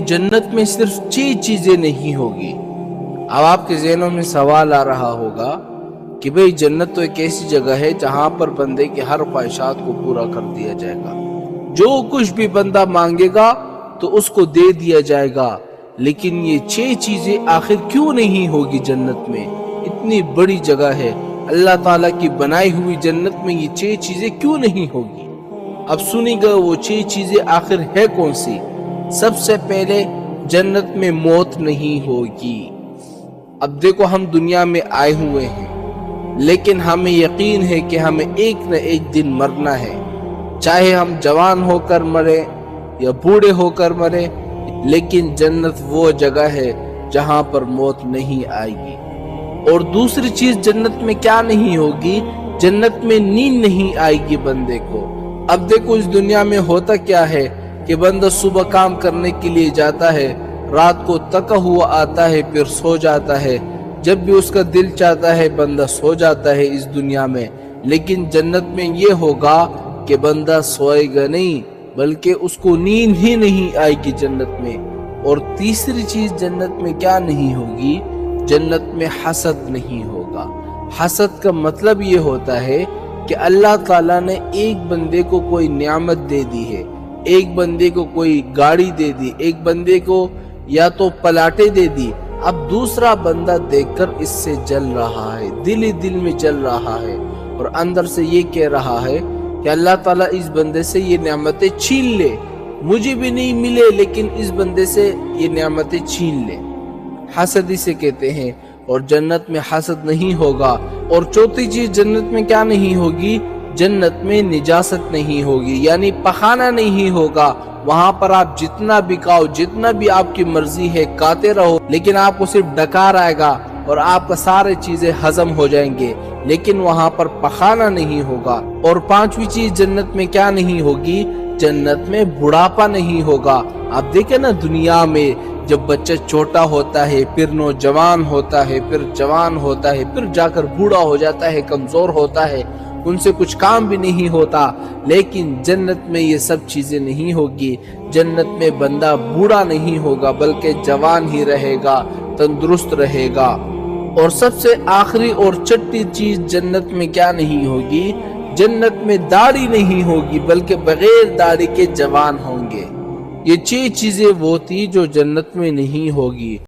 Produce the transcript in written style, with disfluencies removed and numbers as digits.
जन्नत में सिर्फ 6 चीजें नहीं होगी। अब आपके ज़हनों में सवाल आ रहा होगा कि भाई जन्नत तो एक ऐसी जगह है जहां पर बंदे की हर ख्वाहिशात को पूरा कर दिया जाएगा, जो कुछ भी बंदा मांगेगा तो उसको दे दिया जाएगा। लेकिन ये 6 चीजें आखिर क्यों नहीं होगी जन्नत में? इतनी बड़ी जगह है, अल्लाह ताला की बनाई हुई जन्नत में ये 6 चीजें क्यों नहीं होगी? अब सुनिएगा वो 6 चीजें आखिर है कौन सी। सबसे पहले, जन्नत में मौत नहीं होगी। अब देखो, हम दुनिया में आए हुए हैं, लेकिन हमें यकीन है कि हमें एक न एक दिन मरना है, चाहे हम जवान होकर मरे या बूढ़े होकर मरे। लेकिन जन्नत वो जगह है जहां पर मौत नहीं आएगी। और दूसरी चीज, जन्नत में क्या नहीं होगी? जन्नत में नींद नहीं आएगी बंदे को। अब देखो, इस दुनिया में होता क्या है कि बंदा सुबह काम करने के लिए जाता है, रात को थका हुआ आता है, फिर सो जाता है। जब भी उसका दिल चाहता है बंदा सो जाता है इस दुनिया में। लेकिन जन्नत में ये होगा कि बंदा सोएगा नहीं, बल्कि उसको नींद ही नहीं आएगी जन्नत में। और तीसरी चीज, जन्नत में क्या नहीं होगी? जन्नत में हसद नहीं होगा। हसद का मतलब ये होता है कि अल्लाह ताला ने एक बंदे को कोई नियामत दे दी है, एक बंदे को कोई गाड़ी दे दी, एक बंदे को या तो पलाटे दे दी। अब दूसरा बंदा देखकर इससे जल रहा है, दिल ही दिल में जल रहा है और अंदर से ये कह रहा है कि अल्लाह ताला इस बंदे से ये नियामतें छीन ले, मुझे भी नहीं मिले लेकिन इस बंदे से ये नियामतें छीन ले। हसद इसे कहते हैं। और जन्नत में हसद नहीं होगा। और चौथी चीज, जन्नत में क्या नहीं होगी? जन्नत में निजासत नहीं होगी, यानी पखाना नहीं होगा। वहां पर आप जितना भी खाओ, जितना भी आपकी मर्जी है खाते रहो, लेकिन आपको सिर्फ डकार आएगा और आपका सारे चीजें हजम हो जाएंगे, लेकिन वहां पर पखाना नहीं होगा। और पांचवी चीज, जन्नत में क्या नहीं होगी? जन्नत में बुढ़ापा नहीं होगा। आप देखें ना, दुनिया में जब बच्चा छोटा होता है, फिर नौजवान होता है, फिर जवान होता है, फिर जाकर बूढ़ा हो जाता है, कमजोर होता है, उनसे कुछ काम भी नहीं होता। लेकिन जन्नत में ये सब चीजें नहीं होगी। जन्नत में बंदा बूढ़ा नहीं होगा, बल्कि जवान ही रहेगा, तंदुरुस्त रहेगा। और सबसे आखिरी और छठी चीज, जन्नत में क्या नहीं होगी? जन्नत में दाढ़ी नहीं होगी, बल्कि बगैर दाढ़ी के जवान होंगे। ये 6 चीजें वो थी जो जन्नत में नहीं होगी।